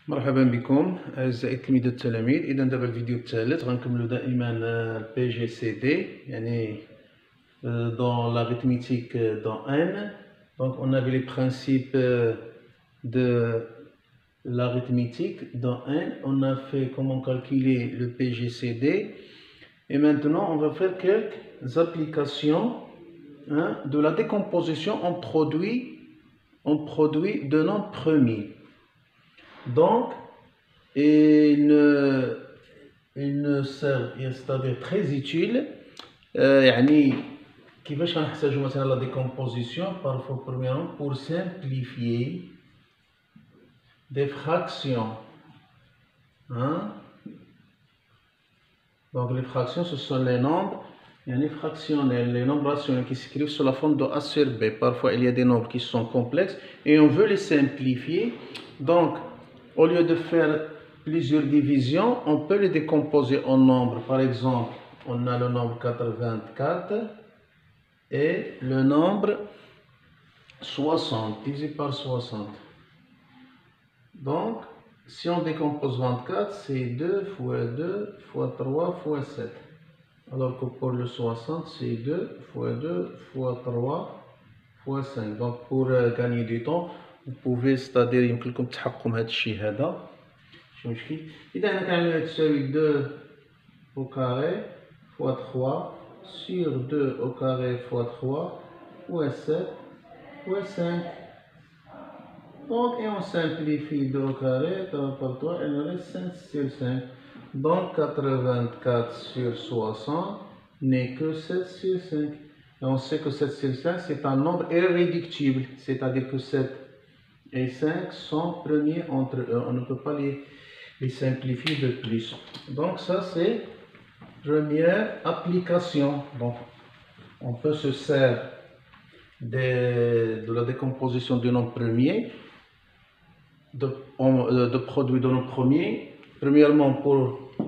مرحبا بكم أعزائي التلاميذ والتلاميذ. إذا دابا الفيديو الثالث غنكملو دائما بي جي سي دي يعني dans l'arithmétique dans N. Donc on avait les principes de l'arithmétique dans N. On a fait comment calculer le PGCD. Et maintenant on va faire quelques applications de la décomposition en produits de nombres premiers. Donc, il sert, c'est-à-dire très utile. يعني كيفاش غنحتاجو مثلا la décomposition parfois premièrement pour simplifier des fractions. Donc les fractions ce sont les nombres fractionnels, les nombres rationnels qui s'écrivent sous la forme de A sur B. Parfois il y a des nombres qui sont complexes et on veut les simplifier. Donc au lieu de faire plusieurs divisions, on peut les décomposer en nombres. Par exemple, on a le nombre 84 et le nombre 60 divisé par 60. Donc, si on décompose 24, c'est 2 fois 2 fois 3 fois 7. Alors que pour le 60, c'est 2 fois 2 fois 3 fois 5. Donc, pour gagner du temps, vous pouvez, c'est-à-dire يمكنكم تحققوا من هذا الشيء هذا ماشي مشكل. إذا هنا كنعملو تساوي 2 au carré fois 3 sur 2 au carré fois 3 fois 7 fois 5. Donc, et on simplifie 2 au carré, 3 par 3, il nous reste 5 sur 5. Donc, 84 sur 60 n'est que 7 sur 5. Et on sait que 7 sur 5, c'est un nombre irréductible, c'est-à-dire que 7 et 5 sont premiers entre eux. On ne peut pas les simplifier de plus. Donc, ça, c'est première application. Donc, on peut se servir de la décomposition du nombre premier, de produits de nombres premiers. Premièrement, pour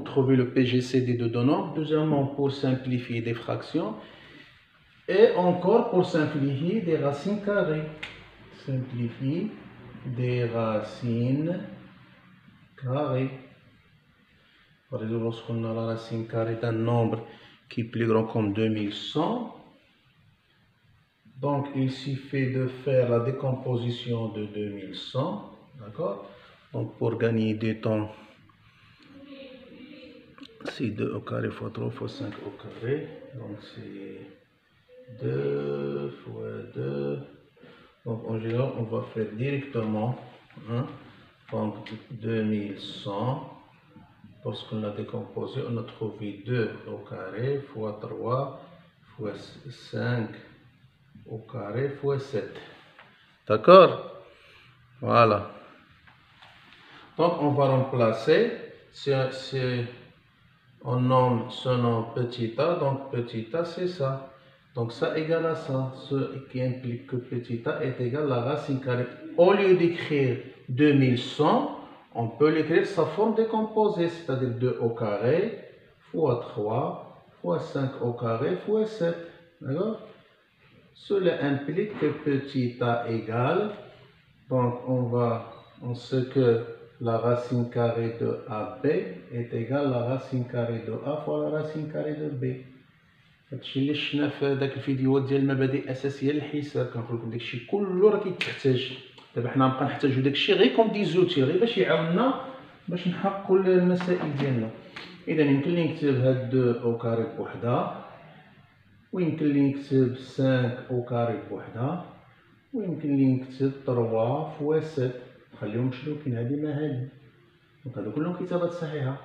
trouver le PGCD de deux nombres. Deuxièmement, pour simplifier des fractions. Et encore pour simplifier des racines carrées. Simplifier des racines carrées. Par exemple, lorsqu'on a la racine carrée d'un nombre qui est plus grand comme 2100, donc il suffit de faire la décomposition de 2100, d'accord? Donc pour gagner du temps, c'est 2 au carré fois 3 fois 5 au carré, donc c'est 2 fois 2. Donc en général, on va faire directement, donc 2100. Lorsqu'on l'a décomposé, on a trouvé 2 au carré fois 3 fois 5 au carré fois 7. D'accord? Voilà. Donc on va remplacer, on nomme ce nom petit a, donc petit a c'est ça. Donc ça égale à ça, ce qui implique que petit a est égal à la racine carrée. Au lieu d'écrire 2100, on peut l'écrire sa forme décomposée, c'est-à-dire 2 au carré fois 3 fois 5 au carré fois 7. D'accord? Cela implique que petit a égale, donc on sait que la racine carrée de AB est égale à la racine carrée de A fois la racine carrée de B. هادشي اللي شفنا في داك الفيديوهات ديال المبادئ الاساسيه للحساب، كنقول لكم داكشي كله راه كيتحتاج. دابا حنا نبقى نحتاجو داكشي غير كوم دي زوتي، غير باش يعاوننا باش نحققوا المسائل ديالنا. اذا يمكن لي نكتب هاد 2 او كاري بوحدها، ويمكن لي نكتب 5 او كاري بوحدها، ويمكن لي نكتب 3 فوا 7. خليهم مشلوكين هادي مع هادي، دونك هادو كلهم كتابات صحيحه.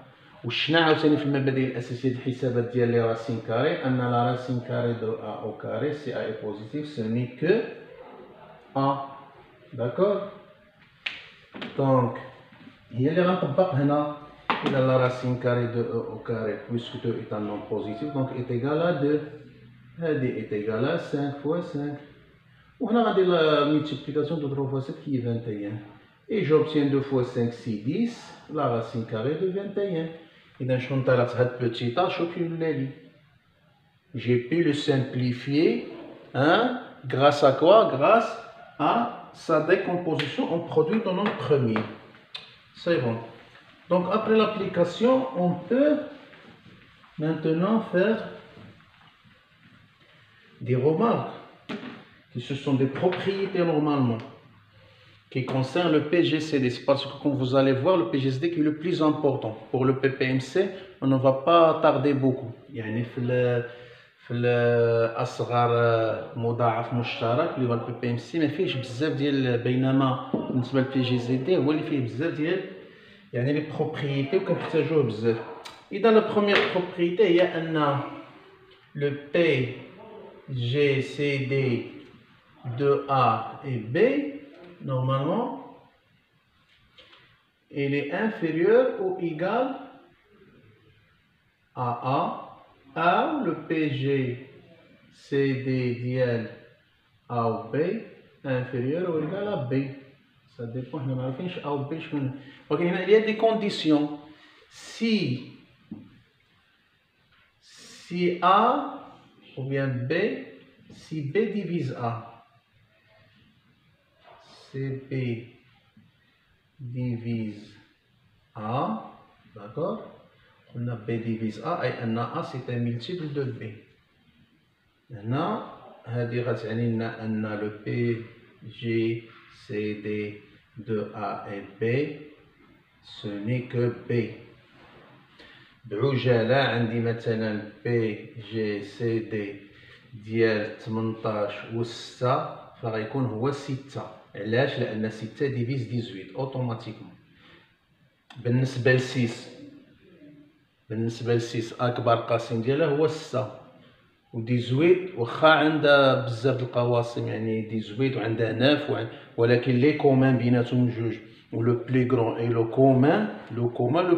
وشنا عاوتاني في المبادئ الاساسيه ديال الحسابات ديال لي راسين كاري ان لا راسين كاري دو ا او كاري سي ا اي بوزيتيف سو ني كو ا. داكور؟ دونك هي اللي غنطبق هنا. إذا لا راسين كاري دو او او كاري بويسك دو ايت ان نون بوزيتيف دونك ايت ايغال ا 2. هادي ايت ايغال ا 5 فوا 5. وهنا غندير لا مولتيبليكاسيون دو 3 فوا 7 qui est 21. Et j'obtiens 2 fois 5, c'est 10, la racine carrée de 21. إذا شكون طلعت هاد petit a شوف لي. J'ai pu le simplifier, grâce à quoi? Grâce à sa décomposition en produit de nombres premiers. C'est bon. Donc après l'application, on peut maintenant faire des remarques, qui ce sont des propriétés normalement, qui concernent le PGCD. C'est parce que comme vous allez voir, le PGCD qui est le plus important. Pour le PPMC, on ne va pas tarder beaucoup. يعني في الأصغر مضاعف مشترك اللي هو البي بي ام سي ما فيهش بزاف ديال، بينما بالنسبة للبي جي زي دي هو اللي فيه بزاف ديال يعني لي بروبريتي وكنحتاجوه بزاف. إذا لا بروميير بروبريتي هي أن le PGCD de A et B, normalement, il est inférieur ou égal à A, le PGCD d'IL A ou B inférieur ou égal à B. Ça dépend, on a fait A ou B. Ok, il y a des conditions. Si A ou bien B, si B divise A, si B divise A, d'accord? On a B divise A et on a A c'est un multiple de B. Maintenant, هذه غتعني لنا أن le PGCD de A et B ce n'est que B. بعجالة عندي مثلا PGCD ديال 18 و 6 فغيكون هو 6. علاش؟ لأن 6 ديفيز 18 اوتوماتيكمون. بالنسبة ل 6 أكبر قاسم ديالها هو 6 و 18 واخا عندها بزاف د القواسم يعني 18 وعندها 9 ولكن لي كومان بيناتهم جوج و لو بلي غران اي لو كومان لو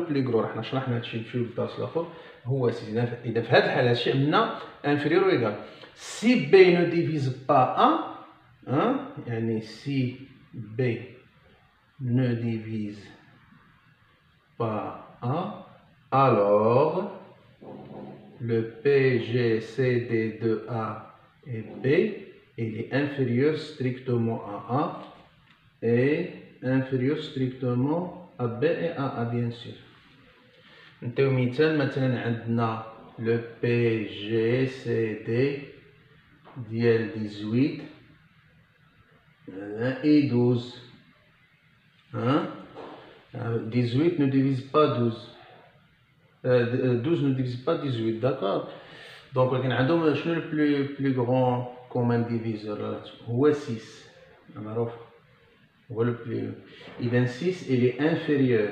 بلي غران حنا شرحنا هادشي في الدرس الاخر هو 6. اذا في هذه الحاله هادشي عندنا انفيريور و ايغال. سي بي نو ديفيز با ان يعني سي بي نو ديفيز با ان alors le PGCD de A et B il est inférieur strictement à A et inférieur strictement à B et à A bien sûr. نعطيو مثلا عندنا le PGCD ديال 18 et 12 18 ne divise pas 12 12 ne divise pas 18, d'accord? Donc, on a le plus grand commun diviseur, هو 6. هو le plus. إذا 6 il est inférieur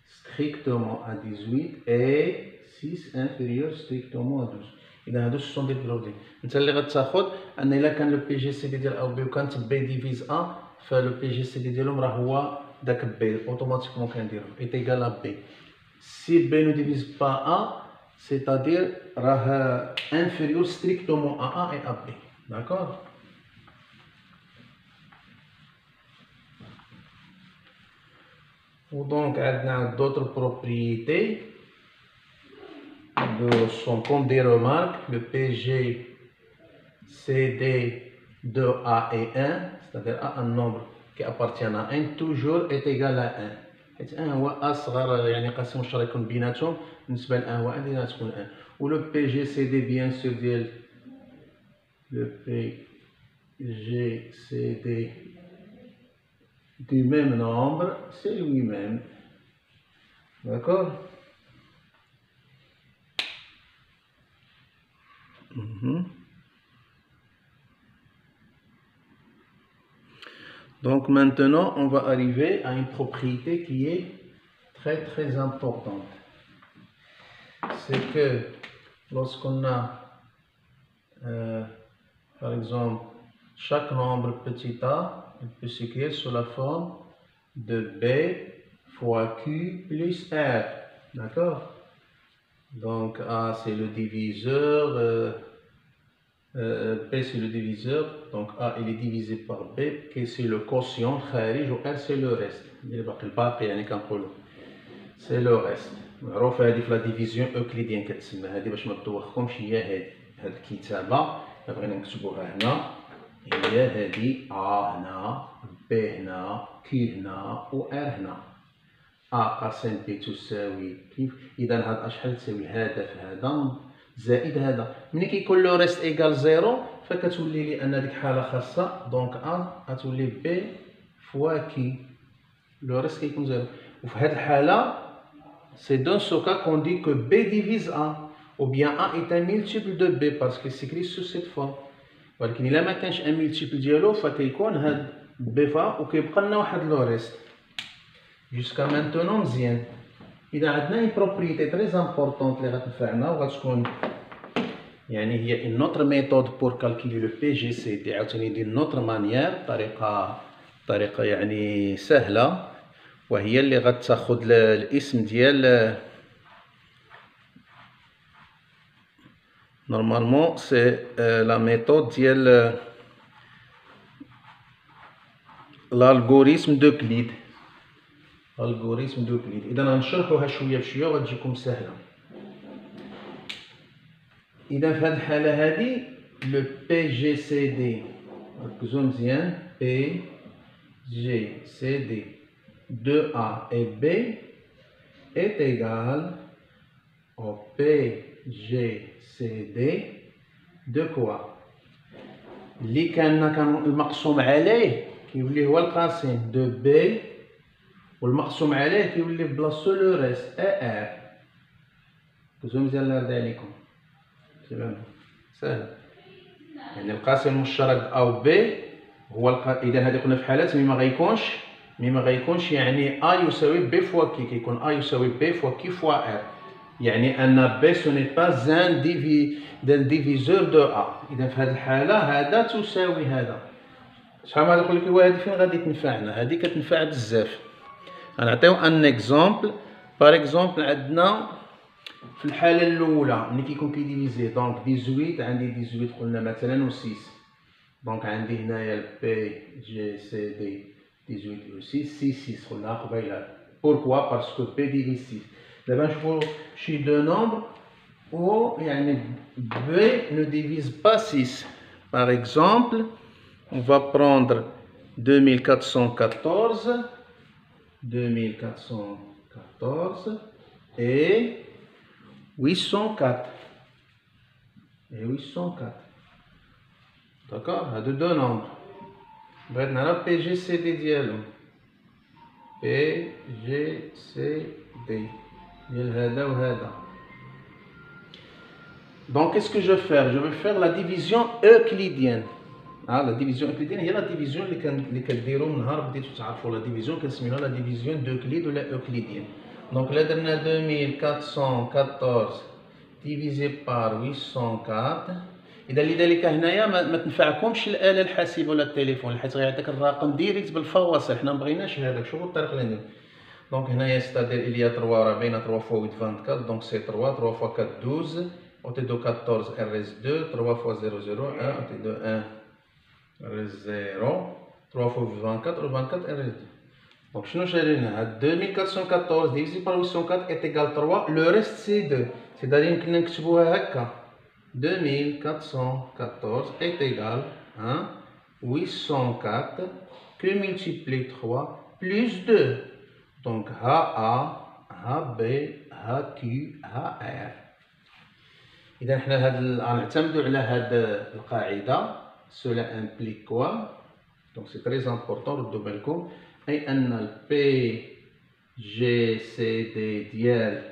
strictement à 18 et 6 inférieur strictement à 12. إذا هادو ce sont des produits. أنت اللي غتاخد أن إلا كان لو بي جي سي دي ديال أ و بي وكانت بي ديفيز أ فلو بي جي سي دي ديالهم راه هو داك بي أوتوماتيكمون كنديرو إيت إيكال أ بي. Si B ne divise pas A, c'est-à-dire inférieur strictement à A et à B. D'accord? Donc, on a d'autres propriétés sont comme des remarques. Le PGCD de A et 1, c'est-à-dire A un nombre qui appartient à 1, toujours est égal à 1. حيت 1 هو أصغر يعني قاسم مشترك يكون بيناتهم بالنسبة ل 1 هو 1 ديالها تكون 1 و لو بي جي سي دي بيان سور ديال لو بي جي سي دي du même nombre c'est lui-même. D'accord? Donc maintenant, on va arriver à une propriété qui est très importante. C'est que lorsqu'on a, par exemple, chaque nombre petit a, il peut s'écrire sous la forme de B fois Q plus R. D'accord? Donc A c'est le diviseur. B c'est le diviseur, donc A il est divisé par B qui c'est le quotient خارج و R c'est le reste اللي باقي يعني كنقولوا c'est le reste. معروفة هذه في لا ديفيزيون اوكليديان كتسمى هذه باش ما تدوخكمش هي هذه الكتابة اللي بغينا نكتبوها هنا هي هذه A هنا B بي هنا كي هنا و ار هنا ا قاسم بي تساوي كيف. اذا هاد شحال تساوي هذا في هذا زائد هذا. ملي كيكون لو ريست ايكال زيرو فكتولي لي ان ديك الحاله خاصه دونك ا غتولي بي فوا كي لو ريست كيكون زيرو. وفي هاد الحاله سي دون سو كا كون دي كو بي ديفيز ا ou bien a est un multiple de b parce que c'est écrit sous cette forme. ولكن الا ما كانش ان ملتيبل ديالو فكيكون هاد بي فا وكيبقى لنا واحد لو ريست جوسكا مانتونون مزيان. اذا عندنا اون بروبريتي تري امبورطونط اللي غتنفعنا وغتكون يعني هي اون اوتر ميثود بور كالكولي لو بي جي سي دي عاوتاني دي نوتر مانيير طريقه يعني سهله وهي اللي غتاخذ الاسم ديال normalement c'est la méthode ديال l'algorithme d'Euclide. الالغوريثم دوكليد. اذا غنشرحوها شويه بشويه وغتجيكم سهله. اذا في هذه الحاله هذه لو بي جي سي دي ركزوا مزيان بي جي سي دي de A et B est égal au PGCD de quoi اللي كان المقسوم عليه كيولي هو القاسم دو بي والمقسوم عليه كيولي في بلاصتو لو ريست ار. ركزوا مزيان الله يرضي عليكم سهل يعني القاسم المشترك او بي هو اذا هذه قلنا في حالات مي ما غيكونش يعني ا يساوي بي فوا كي كيكون ا يساوي بي فوا كي فوا ار يعني ان بي سو ني با ان ديفيزور دو ا. اذا في هذه الحاله هذا تساوي هذا. شحال ما نقول لك هو هذه فين غادي تنفعنا؟ هذه كتنفع بزاف. غنعطيو ان اكزومبل. باغ اكزومبل عندنا في الحاله الاولى ملي كيكون كيديفيزي دونك 18 عندي 18 قلنا مثلا و 6 دونك عندي هنايا بي جي سي دي 18 و 6 6 قلنا قبيله. بوركوا باسكو بي ديفيز 6. دابا نشوفو شي دو نومبر و يعني بي ne divise pas 6. Par exemple, on va prendre 2414 et 804 d'accord. هادو دو نومبر بغيت نعرف بي جي سي دي ديالهم. بي جي سي دي ديال هذا وهذا. Donc qu'est-ce que je vais faire? Je vais faire la division euclidienne. La division euclidienne هي la division اللي كديروا من نهار بديتو تعرفوا la division كنسميوها la division d'Euclide ولا euclidienne. Donc là درنا 2414 divisé par 804. اذا لذلك هنايا ما تنفعكمش الاله الحاسبه ولا التليفون حيت غيعطيك الرقم ديريكت بالفواصل. حنا ما بغيناش هذاك. شوفوا الطريقه اللي ندير. دونك هنايا ستادير il y a 3 راه باينه 3 فوا 8 24 دونك سي 3 فوا 4 12 au T2 14 RS 2 3 fois 0 0 1 au T2 1 RS 0 3 fois 24 24 RS 2. Donc شنو شارينا هاد 2414 divisé par 804 est égal 3. le reste c'est 2. c'est-à-dire يمكن نكتبوها هكا 2414 est égal à 804 que multiplie 3 plus 2. Donc HA, HB, HQ, HR. إذا حنا غنعتمدو على هاد القاعدة. cela implique quoi? Donc c'est très important ردو بالكم أي أن ال PGCD ديال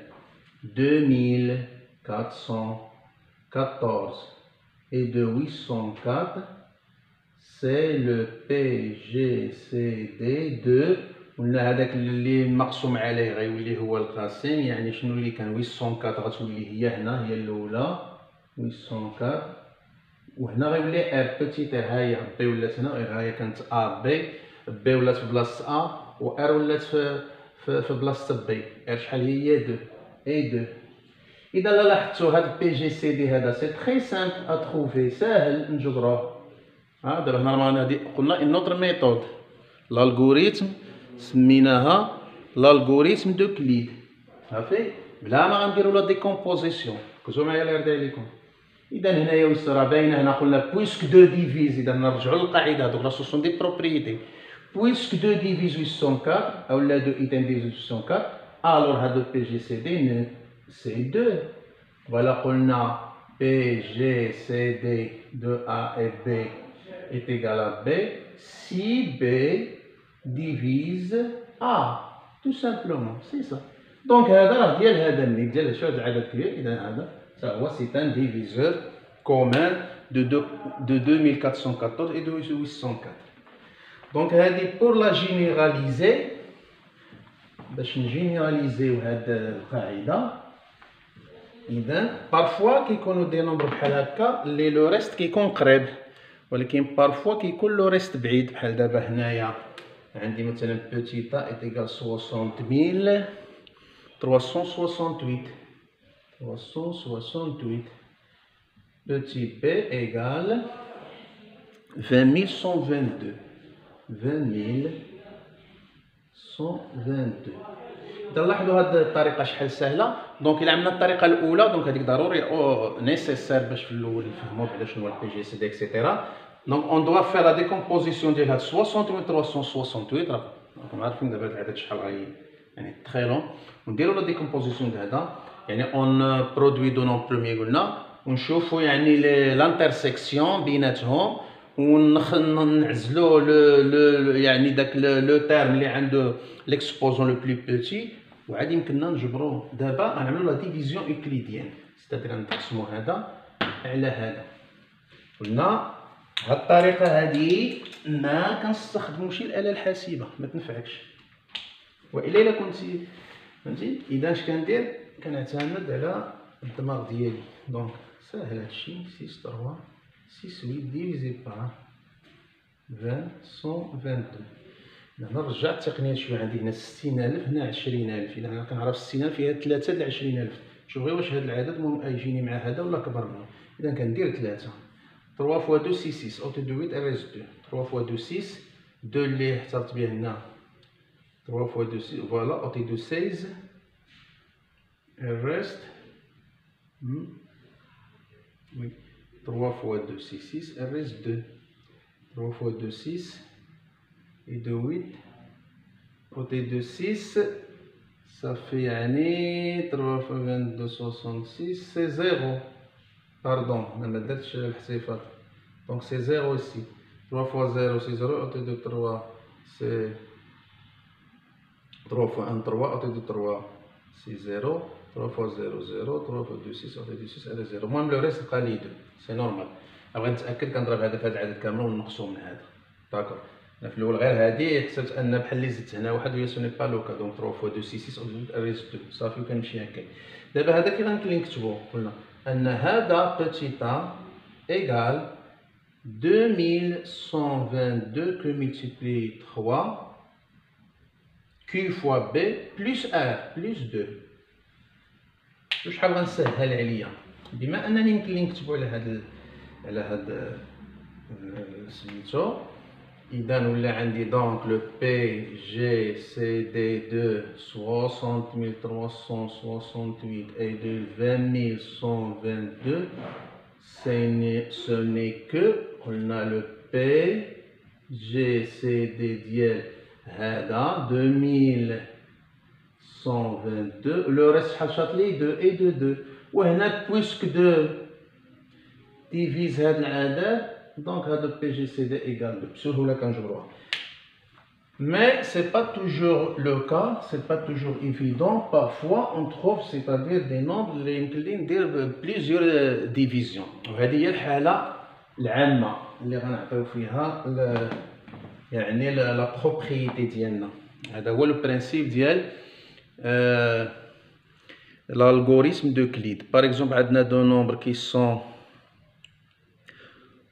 2414 et de 804 c'est le PGCD de قلنا هذاك اللي مقسوم عليه غيولي هو القاسم. يعني شنو اللي كان 804 غتولي هي هنا هي الاولى 804 وهنا غيولي ار بوتيت ار. هاهي بي ولات هنا هاهي كانت ا بي بي ولات في بلاصه ا و ار ولات في بلاصه بي. ار شحال هي 2 اي 2. اذا لاحظتوا هذا البي جي سي دي هذا سي تري سامبل ا تروفي ساهل نجبروه. دابا هنا هادي قلنا ان اوتر ميثود الالغوريثم سميناها l'algorithme d'Euclide. صافي بلا ما غنديروا لا ديكومبوزيسيون. ركزوا معايا الله يرضي عليكم. اذا هنايا واش راه باينه هنا قلنا بويسك دو ديفيز. اذا نرجعوا للقاعده هذوك لا سوسون دي بروبريتي puisque 2 divise 804 ou là 2 item divise 804 alors هذا PGCD c'est 2 voilà قلنا PGCD de A et B est égal à B si B divise A tout simplement c'est ça donc هذا راه ديال هذا ملي ديال شو هذا العدد كبير اذا هذا هو c'est un diviseur commun de 2414 et de 804 donc هذه pour la généraliser باش نجينيراليزيو هاد القاعده اذا بارفوا كيكونوا دي نومبر بحال هكا اللي لو ريست كيكون قريب ولكن بارفوا كيكون لو ريست بعيد بحال دابا هنايا عندي مثلا بوتي تا ايت ايغال 60368 petit p égale 20122 20122 إذا لاحظوا هذه الطريقة شحال سهلة دونك إلا عملنا الطريقة الأولى دونك هذيك ضروري نيسيسير باش في الأول نفهموا بعدا شنو هو البي جي سي دي إكسيتيرا دونك أون دوا فير لا ديكومبوزيسيون ديال هاد 68368 راكم عارفين دابا هاد العدد شحال غادي يعني تخي لون ونديرو لا ديكومبوزيسيون ديال هذا يعني اون برودوي دو نون بروميي قلنا ونشوفوا يعني لانترسيكسيون بيناتهم ونعزلو يعني داك لو تيرم اللي عنده ليكسبوزون لو بلو بوتي وعاد يمكننا نجبرو دابا غنعملو لا ديفيزيون ايكليديان ستادير نقسمو هذا على هذا قلنا هاد الطريقه هذه ما كنستخدموش الاله الحاسبه ما تنفعكش والا كنتي فهمتي اذا اش كندير كنعتمد على الدماغ ديالي دونك ساهل هادشي 6 3 6 8 ديفيزي بار 122 هنا نرجع التقنيه شويه عندي هنا 60000 هنا 20000 اذا انا كنعرف 60000 فيها 3 د 20000 شوف غير واش هذا العدد يجيني مع هذا ولا كبر منه اذا كندير 3 3 فوا 2 6 6 اوتو دو 8 اريز 2 3 فوا 2 6 2 اللي احترت به هنا 3 fois 2, 6, voilà, ôté de 16, il reste, oui, 3 fois 2, 6, 6, il reste 2, 3 fois 2, 6, et 2, 8, ôté de 6, ça fait année, 3 fois 22, 66, c'est 0, pardon, donc c'est 0 ici, 3 fois 0, c'est 0, ôté de 3, c'est 3 fois 1, 3, ôté de 3, c'est 0, 3 fois 0, 0, 3 fois 2, 6, ôté de 6, elle est 0. Même le reste, c'est 2, c'est normal. أبغى نتأكد كنضرب هذا في هذا العدد كامل ونقصو من هذا. داكور. أنا في الأول غير هذه حسبت أن بحال اللي زدت هنا واحد وهي سو ني با لوكا دونك 3 fois 2, 6, 6, ôté de 2, elle est 2. صافي وكنمشي هكا. دابا هذا كي غنكلي نكتبو قلنا أن هذا petit a égale 2122 que multiplie 3 Q fois B plus R plus 2 شحال غنسهل عليا بما انني يمكن لي نكتبو على هاد سميتو اذا ولا عندي دونك لو بي جي سي دي دو 60368 et de 20122 ce n'est que قلنا لو بي جي سي دي ديال هذا 2122 لو ريست شحال شاط لي 2 اي 2 2 وهنا بويسك 2 ديفيز هذا العدد دونك هذا بي جي سي دي ايغال 2 بسهوله كنجبروها mais c'est pas toujours le cas c'est pas toujours évident parfois on trouve c'est-à-dire des nombres اللي يمكن لي ندير plusieurs divisions وهذه هي الحاله العامه اللي غنعطيو فيها يعني لا بروبريتي ديالنا هذا هو لو برينسيپ ديال l'algorithme d'Euclide. Par exemple, عندنا deux nombres qui sont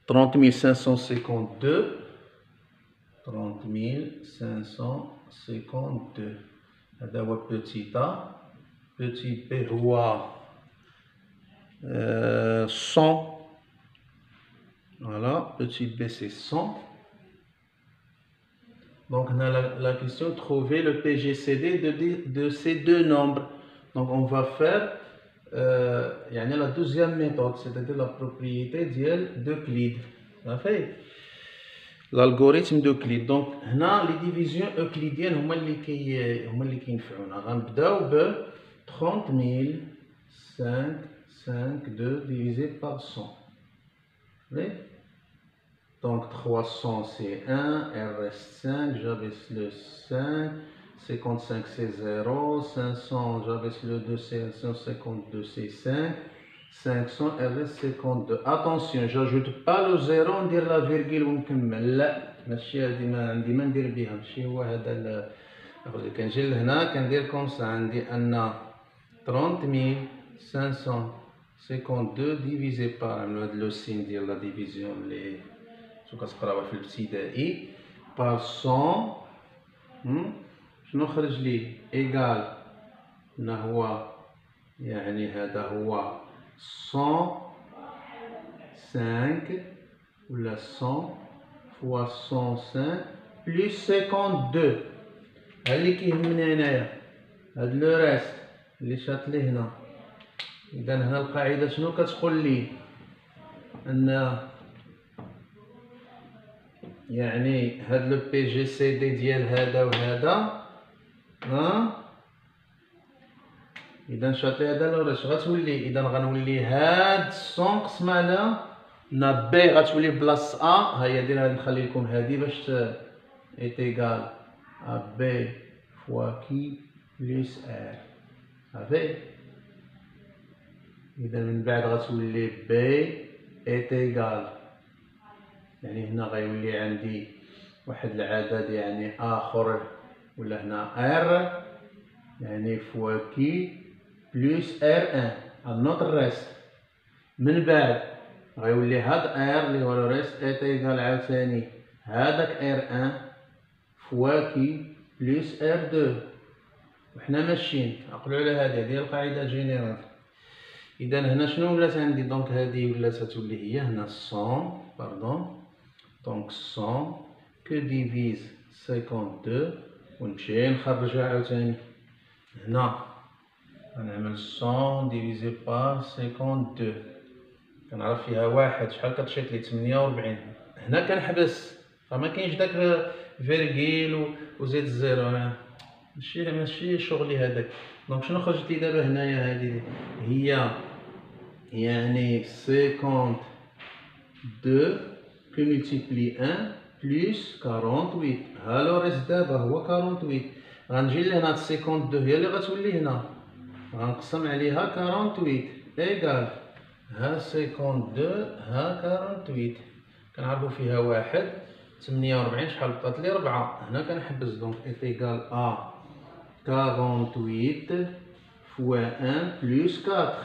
30552 30552 هذا هو petit a petit b هو 100 voilà petit b c'est 100 donc on a la question trouver le PGCD de ces deux nombres. Donc on va faire la deuxième méthode, c'est-à-dire la propriété d'Euclide. l'algorithme d'Euclide. Donc هنا les divisions euclidiennes هما اللي كينفعونا. غنبداو ب 30,552 divisé par 100. Oui. Donc 300 c'est 1, il reste 5, j'abaisse le 5, 55 c'est 0, 500 j'abaisse le 2 c'est 152 c'est 5, 500 il reste 52. Attention, j'ajoute pas le 0 ندير la virgule ونكمل، لا ماشي هادي ما عندي ما ندير بها، ماشي هو هذا. كنجي لهنا كندير كوم سا، عندي ان 30,552 divisé par le signe ديال la division اللي كتقراوها في الابتدائي بار 100. شنو خرج لي؟ ايكال هنا هو يعني هذا هو 105 ولا 100 فوا 105 بلس 52. ها اللي كيهمني هنايا، هاد لو راست اللي شاط لي هنا. اذا هنا القاعده شنو كتقول لي؟ ان يعني هاد لو بي جي سي دي ديال هذا وهذا، اذا شاط لي هذا لو راست غتولي، اذا غنولي هاد 100 قسم على نا بي غتولي بلاص ا. ها هي دير نخلي لكم هادي باش ايت ايكال ا بي فوا كي بلس ار. صافي. اذا من بعد غتولي بي ايت ايكال، يعني هنا غيولي عندي واحد العدد يعني اخر، ولا هنا ار يعني فوا كي بلس ار ان النوت الريست. من بعد غيولي هاد ار اللي هو الريست ايت ايكال عاوتاني هذاك ار ان فوا كي بلس ار دو. وحنا ماشيين عقلوا على هذه القاعده جينيرال. اذا هنا شنو ولات عندي؟ دونك هذه ولات تولي هي هنا 100 باردون. دونك 100 كو ديفيز 52 ونمشي نخرجها عاوتاني هنا. غنعمل 100 ديفيزي بار 52، كنعرف فيها واحد شحال كتشيط لي 48. هنا كنحبس، فما كاينش داك فيرغيل وزيد الزيرو، ماشي شغلي هذاك. دونك شنو خرجت لي دابا هنايا؟ هذه هي يعني 52 كو ملتيبلي 1 بلس 48. ها لو ريست دابا هو 48. غنجي لهنا 52 هي اللي غتولي هنا، غنقسم عليها 48 ايكال ها 52 ها 48. كنعرفو فيها واحد 48 شحال بقات لي 4. هنا كنحبس، دونك ايكال ا 48 فوا 1 بلس 4.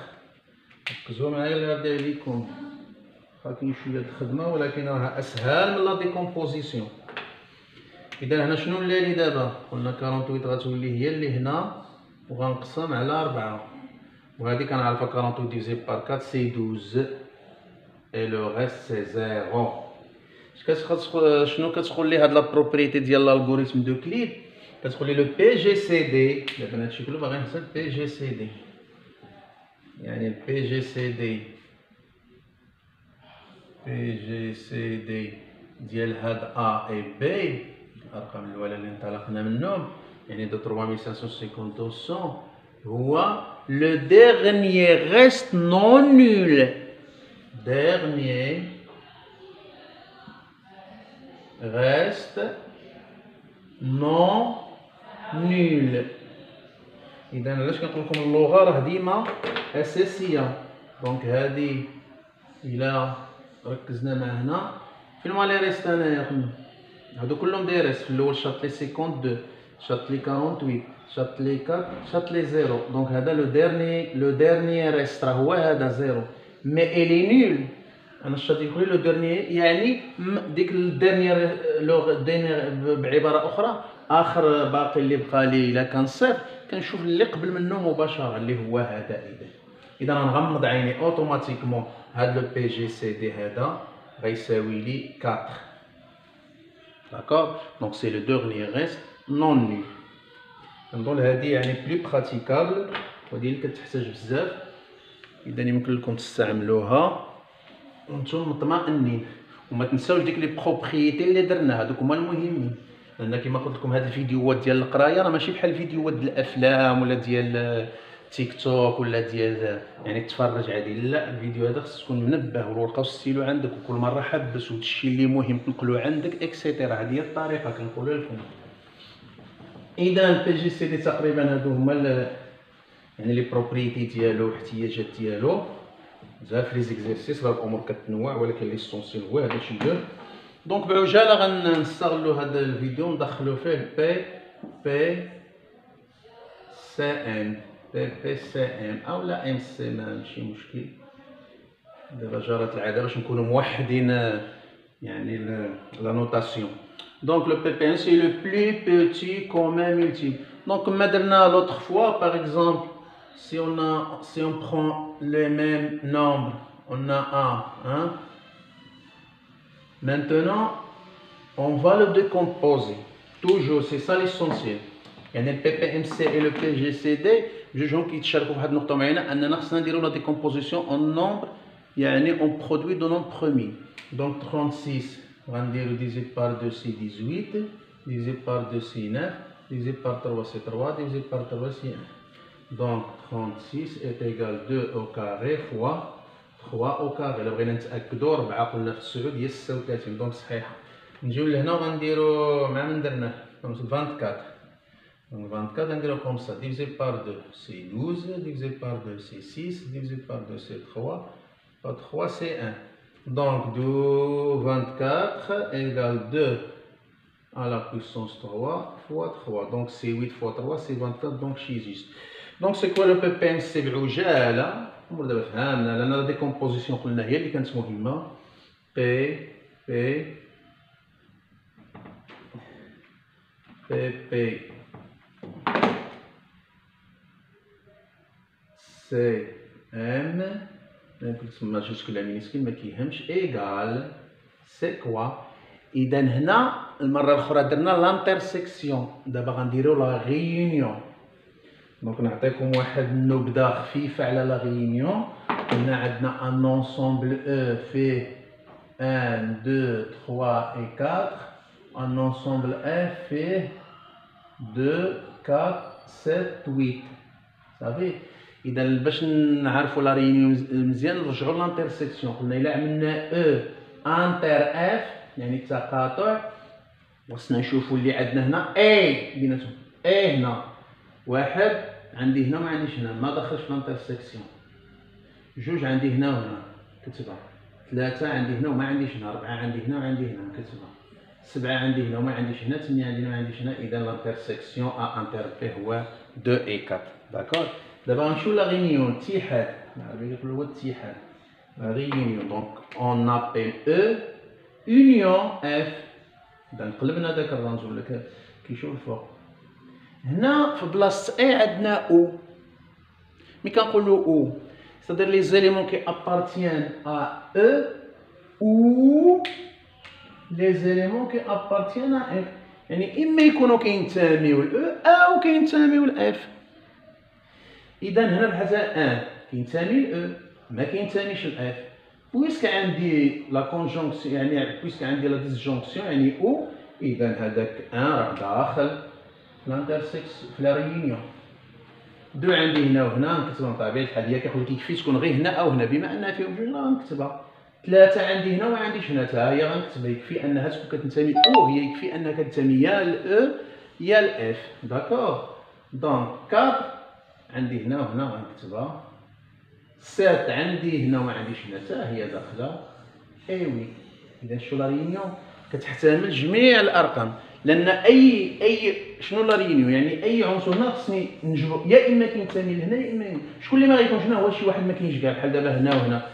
ركزوا معايا اللي غادي عليكم، واخا كاين شويه د الخدمه ولكن راها اسهل من لا ديكومبوزيسيون. اذا هنا شنو ولا لي دابا؟ قلنا 48 غتولي هي اللي هنا وغنقسم على 4، وهذه كنعرفها 48 ديفيزي بار 4 سي 12 اي لو ريست سي 0. شنو كتقول لي هاد لا بروبريتي ديال الالغوريثم دوكليد؟ كتقول لي لو بي جي سي دي. دابا هادشي كله باغي نحسب بي جي سي دي، يعني البي جي سي دي ديال هاد ا اي بي، الارقام الاولى اللي انطلقنا منهم يعني دو 3552 هو لو ديرنيي ريست نون نول. ديرنيي ريست نون نول. اذا علاش كنقول لكم اللغه راه ديما اساسيه. دونك هذه الى ركزنا مع هنا فين ما لي ريست انايا خويا، هادو كلهم دي ريست. في الاول شاط لي 52 شاط لي 48 شاط لي 4 شاط لي 0. دونك هذا لو ديرنيي ريست راه هو هذا 0 مي الي نول. انا شاط يقول لو ديرنيي يعني ديك الديرنيير بعباره اخرى اخر باقي اللي بقى لي الا كان صفر كنشوف اللي قبل منه مباشره اللي هو هذا. اذا غنغمض عيني اوتوماتيكمون هاد لو بي جي سي دي هذا غيساوي لي 4. داكور. دونك سي لو دورنيي ريست نون نول. كنظن هادي يعني بلو براتيكابل وهادي اللي كتحتاج بزاف. اذا يمكن لكم تستعملوها وانتم مطمئنين. وما تنساوش ديك لي بروبريتي اللي درنا، هذوك هما المهمين. لان كما قلت لكم هاد الفيديوهات ديال القرايه راه ماشي بحال الفيديوهات ديال الافلام ولا ديال تيك توك ولا ديال يعني تفرج عادي. لا، الفيديو هذا خص تكون منبه والورقه والستيلو عندك، وكل مره حبس وهادشي اللي مهم تنقلو عندك اكسيتيرا. هذه هي الطريقه كنقولها لكم. اذا البي جي سي دي تقريبا هادو هما يعني لي بروبريتي ديالو والاحتياجات ديالو. بزاف لي زيكزيرسيس، راه الامور كتنوع، ولكن ليسونسيال هو هذا الشيء ديال. دونك بعجاله غنستغلوا هذا الفيديو ندخلوا فيه بي سي ام بي سي ام او لا ام سي، ماشي مشكل. دابا جرت العاده باش نكونوا موحدين يعني لا نوتاسيون. Donc le ppm c'est le plus petit commun multiple. Donc comme درنا l'autre fois, par exemple, si on prend les mêmes nombres, on a hein? Maintenant on va le décomposer. Toujours, c'est ça l'essentiel. يعني ال PPMC et le PGCD جوجهم كيتشاركوا في واحد النقطة معينة، أننا خصنا نديرو لا décomposition en nombre، يعني on produit de nombres premiers. Donc 36 غنديرو divisé par 2 c'est 18, divisé par 2 c'est 9, divisé par 3 c'est 3, divisé par 3 c'est 1. Donc 36 est égal 2 au carré fois 3 au carré. إلا بغينا نتأكدو 4 قلنا في 9 هي 36، دونك صحيحة. نجيو لهنا وغنديرو مع من درناه 24. Donc 24 غنديرو comme ça, divisé par 2 c'est 12, divisé par 2 c'est 6, divisé par 2 c'est 3, par 3 c'est 1. Donc 24 égale 2 à la puissance 3 fois 3. Donc c'est 8 fois 3 c'est 24, donc c'est juste. Donc c'est quoi le PPMC بعجالة؟ الأمور دابا فهمنا، لأن لا ديكومبوزيسيون قلنا هي اللي كانت مهمة. بي سي ام يمكن تسمى جوج مينيسكيل ما كيهمش ايغال سي كوا. اذا هنا المره الاخرى درنا لانترسيكسيون، دابا غنديرو لا غيونيون. دونك نعطيكم واحد النبذه خفيفه على لا غيونيون. هنا عندنا ان انصومبل او فيه 1 2 3 et 4. ان انصومبل اف فيه 2 4 7 8. صافي. اذا باش نعرفوا لا ريونيون مزيان نرجعوا لانترسيكسيون. قلنا الا عملنا او انتر اف يعني التقاطع، خصنا نشوفوا اللي عندنا هنا اي بيناتهم. اي هنا واحد عندي هنا وما عنديش هنا، ما دخلش في لانترسيكسيون. جوج عندي هنا وهنا كتبها. 3 عندي هنا وما عنديش هنا. 4 عندي هنا وعندي هنا كتبها. 7 عندي هنا وما عنديش هنا. 8 عندي هنا وما عنديش هنا. اذا لانترسيكسيون ا انتر بي هو 2 et 4. داكور. دابا غنمشيو لا ريونيون اتحاد. بالعربيه كيقولوا هو اتحاد. لا ريونيون دونك اون ابيل او يونيون اف. اذا قلبنا داك الرمز ولا كيشوف الفوق. هنا في بلاصه اي عندنا او. ملي كنقولوا او c'est-à-dire les éléments qui appartiennent à E ou les éléments qui appartiennent à F. يعني إما يكونوا كينتميو ل E أو كينتميو ل F. إذا هنا بحال 1 كينتمي ل E ما كينتميش ل F. بويسك عندي لا كونجونكسيون يعني بويسك عندي لا ديسجونكسيون يعني او، إذا هذاك 1 راه داخل في لانترسيكس في لا ريونيون. 2 عندي هنا وهنا نكتبهم بطبيعة الحال. هي كيقول لك يكفي تكون غير هنا أو هنا، بما أنها فيهم جوج غنكتبها. 3 عندي هنا وما عنديش هنا، حتى هي غنكتبها. يكفي أنها تكون كتنتمي أو، هي يكفي أنها كتنتمي يا ل أو يا ل إف. داكور. دونك 4 عندي هنا وهنا غنكتبها. 7 عندي هنا وما عنديش هنا، حتى هي داخلة. إي وي. إذا شو لا ريونيون كتحتمل جميع الأرقام، لأن أي شنو لا ريونيون يعني أي عنصر هنا خصني نجبر يا إما كينتمي لهنا يا إما شكون اللي ما غيكونش هنا هو شي واحد ما كاينش كاع. بحال دابا هنا وهنا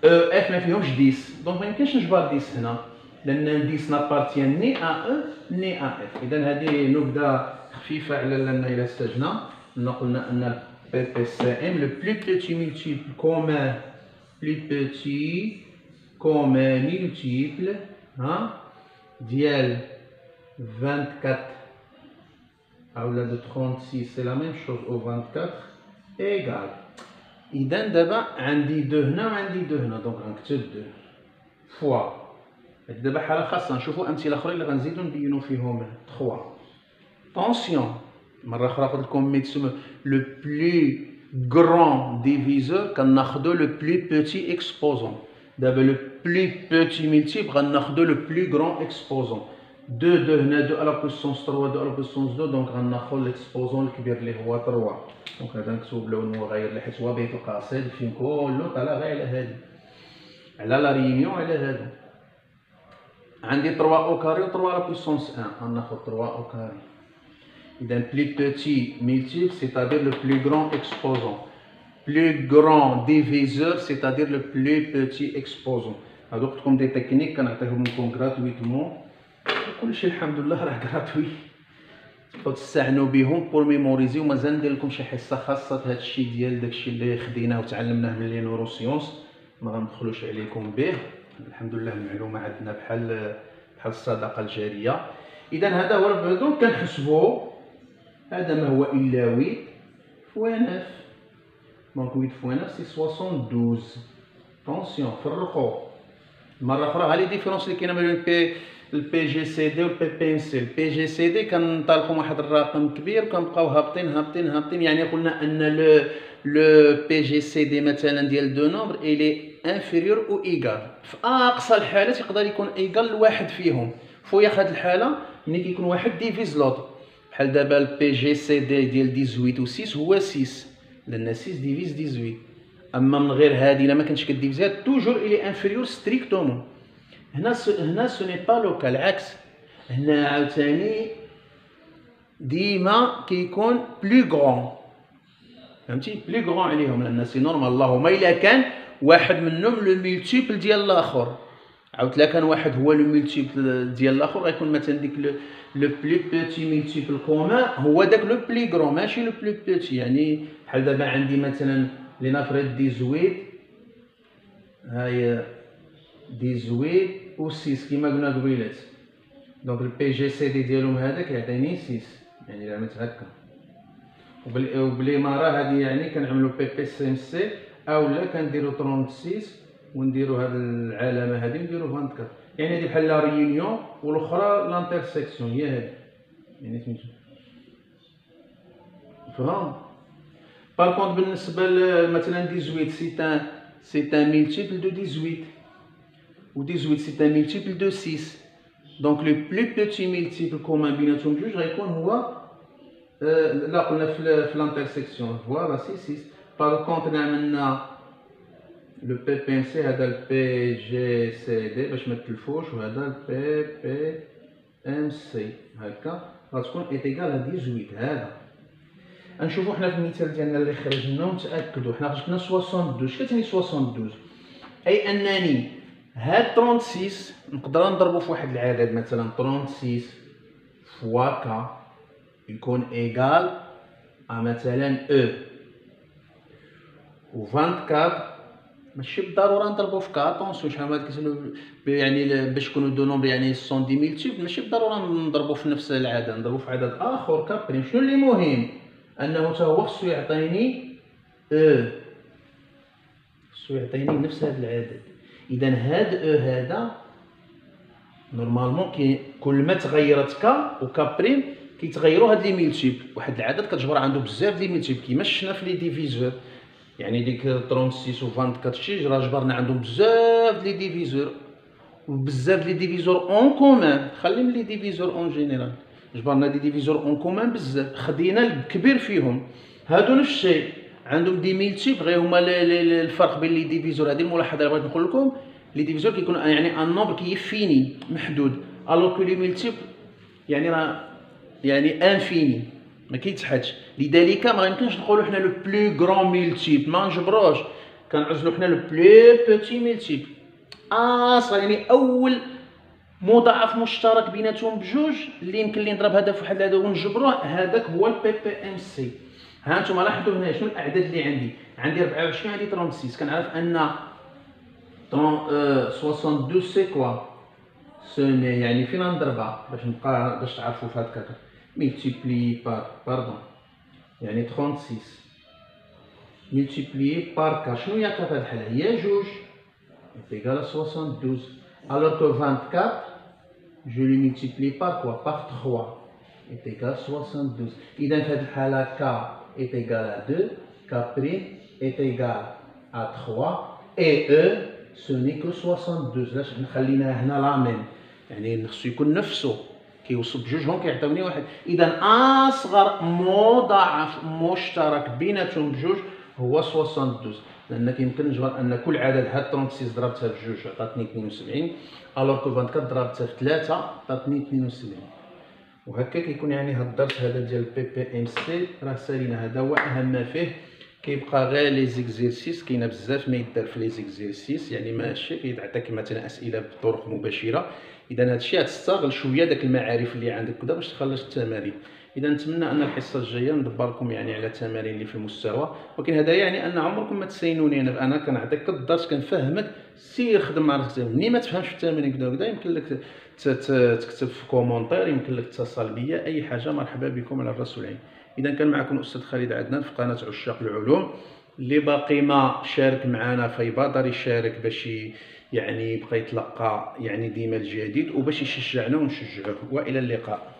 اف ما فيهمش 10، دونك ما يمكنش نجبر 10 هنا، لأن 10 نابارتيان ني أ أو ني أ اف. إذا هذه نبذة خفيفة على لأن إلا استجنا قلنا أن بي بي سي ام لو بلو بيتي مولتيبل كومان بلو بيتي كومان مولتيبل ديال 24 أولى دو 36 سي لا ميم شوز أو 24 إيكال. إذا دابا عندي 2 هنا وعندي 2 هنا، دونك غنكتب 2 فوا دابا حاله خاصه نشوفوا امثله اخرين اللي غنزيدو نبينو فيهم 3. طونسيون مره اخرى قلت لكم ميتسم لو بلو غران ديفيزور كناخدو لو بلو بوتي اكسبوزون. دابا لو بلو بوتي ملتيبل غناخدو لو بلو غران اكسبوزون. 2 هنا 2 على بويسونس 3 2 على بويسونس 2 دونك غناخدو الاكسبوزون الكبير اللي هو 3. دونك هذا نكتبو بلون مغاير حيت هو بيت القاصد فين كله طالع غير على هادي على لا ريونيون على هادو. عندي 3 او كاري و 3 على بويسونس 1 غناخد 3 او كاري. إذا بلو بوتي ملتيبل سيتادير لو بلو غران اكسبوزون. بلو غران ديفيزور سيتادير لو بلو بوتي اكسبوزون. هادو قلتلكم دي تكنيك كنعطيهم لكم غراتويتمون. كلشي الحمد لله راه غراتوي تقدروا تستعنوا بهم بور ميموريزي. ومازال ندير لكم شي حصه خاصه هادشي ديال داكشي اللي خديناه وتعلمناه من لي نورو سيونس ما غندخلوش عليكم به. الحمد لله المعلومه عندنا بحال الصدقه الجاريه. اذا هذا هو دونك كنحسبوا هذا ما هو الا 8 فوا 9 دونك 8 فوا 9 سي 72. طونسيون فرقوا مره اخرى. ها لي ديفيرونس اللي كاينه ما بين البي جي سي دي والبي بي ام سي. البي جي سي دي كنطلقوا واحد الرقم كبير وكنبقاو هابطين يعني قلنا ان لو بي جي سي دي مثلا ديال دو نومبر الي انفيريور او ايغال. في اقصى الحالات يقدر يكون ايغال لواحد فيهم. فوق هاد الحاله ملي كيكون واحد ديفيز لوط بحال دابا البي جي سي دي ديال 18 و 6 هو 6 لان 6 ديفيز 18. اما من غير هادي الا ما كانتش كديفيزها توجور الي انفيريور ستريكتومون. هنا سو ني با لو كا العكس. هنا عاوتاني ديما كيكون بلو غران فهمتي بلو غران عليهم لان سي نورمال. اللهم الا كان واحد منهم لو مولتيبل ديال الاخر. عاود لا كان واحد هو لو مولتيبل ديال الاخر غيكون مثلا ديك لو بلو بوتي مولتيبل كومان هو داك لو بلو غران ماشي لو بلو بوتي. يعني بحال دابا عندي مثلا لنفرض 18 هاي 18 و 6 كيما قلنا قبيلات. دونك البي جي سي دي ديالهم هذا كيعطيني 6 يعني الا عملت هكا وبلي مره هذه يعني كنعملوا بي بي سي ام سي اولا كنديروا 36 ونديروا هذه العلامه هذه نديروا 24. يعني هذه بحال لا ريونيون والاخرى لانترسيكسيون هي هذه يعني سميتو فهم. بار كونط بالنسبه مثلا 18 سي ان ملتيبل دو 18 و 18 سي ان ملتيبل دو 6. دونك لو بلو بوتي ملتيبل كومان بيناتهم جوج غيكون هو لا قلنا في لانترسيكسيون فوالا سي 6. بار كونط عملنا لو بي بي ام سي هذا البي جي سي دي باش ما تلفوش وهذا البي بي ام سي هكا غتكون ايتيكال ا 18. هذا نشوفوا حنا في المثال ديالنا اللي خرجنا ونتاكدوا حنا خرجنا 62. شنو كتعني 62؟ اي انني هاد 36 نقدر نضربو في واحد العدد مثلا 36 فوا كا يكون ايكال مثلا او و 24 ماشي بالضروره نضربو في كا. طونسيون شحال ما كيسموا يعني باش يكونوا دو نومبر يعني 110 ملتيبل ماشي بالضروره نضربو في نفس العدد نضربو في عدد اخر كابريم. شنو اللي مهم انه حتى هو خصو يعطيني خصو يعطيني نفس هذا العدد. اذا هاد هذا نورمالمون كل ما تغيرت كا وكابريم كيتغيروا هاد لي ملتيبل. واحد العدد كتجبر عنده بزاف لي ملتيبل كيما شفنا في لي ديفيزور. يعني ديك 36 و 24 شي راه جبرنا عندهم بزاف لي ديفيزور وبزاف لي ديفيزور اون كومان. خلي من لي ديفيزور اون جينيرال جبرنا دي ديفيزور اون كومان بزاف خدينا الكبير فيهم. هادو نفس الشيء عندهم دي ملتيبل غير هما الفرق بين لي ديفيزور. هذه الملاحظه اللي بغيت نقول لكم لي ديفيزور كيكون يعني ان نومبر كيفيني محدود الوغ كو لي ملتيبل يعني راه يعني انفيني ما كيتحدش. لذلك ما يمكنش نقولوا حنا لو بلو غران ملتيبل ما نجبروش كنعزلوا حنا لو بلو بوتي ملتيبل صار يعني اول مضاعف مشترك بيناتهم بجوج اللي يمكن لي نضرب هذا في واحد العدد ونجبروه هذاك هو البي بي ام سي. ها انتم لاحظوا هنا شنو الاعداد اللي عندي 24 عندي 36 كنعرف ان 62 سي كوا سوني يعني فين نضربها باش نبقى باش تعرفوا في هذاك ملتيبلي بار باردون يعني 36 ملتيبلي بار كا شنو هي كا في هذه الحاله هي جوج ايكال 72. Alors que 24, je le multiplie par quoi? Par 3 est égal à 72. إذا في هذه الحالة K est égal à 2, K' est égal à 3 et E ce n'est que 72. علاش خليناها هنا لا ميم؟ يعني خصو يكون نفسه كيوصل بجوجهم كيعطيوني واحد. إذا أصغر مضاعف مشترك بيناتهم بجوج هو 72. لأن كيمكن نجبر أن كل عدد هاد 36 ضربتها بجوج عطاتني 72 ألوغ كو 24 ضربتها في 3 عطاتني 72. وهكا كيكون يعني هاد الدرس هذا ديال بي بي ام سي راه سالينا. هذا هو أهم ما فيه. كيبقى غير لي زيكزيرسيس، كاينه بزاف ما يدار في لي زيكزيرسيس، يعني ماشي كيتعطيك مثلا اسئله بطرق مباشره. اذا هادشي غتستغل شويه داك المعارف اللي عندك كدا باش تخلص التمارين. اذا نتمنى ان الحصه الجايه ندبر لكم يعني على التمارين اللي في المستوى، ولكن هذا يعني ان عمركم ما تسينوني انا كنعطيك الدرس كنفهمك، سير خدم مع راسك. ملي ما تفهمش في التمارين كدا وكدا يمكن لك تكتب في كومونتير، يمكن لك تتصل بيا، اي حاجه مرحبا بكم على الراس والعين. اذا كان معكم الاستاذ خالد عدنان في قناه عشاق العلوم. اللي باقي ما شارك معنا فيبادر يشارك باش يعني يبقى يتلقى يعني ديما الجديد وباش يشجعنا ونشجعوه. والى اللقاء.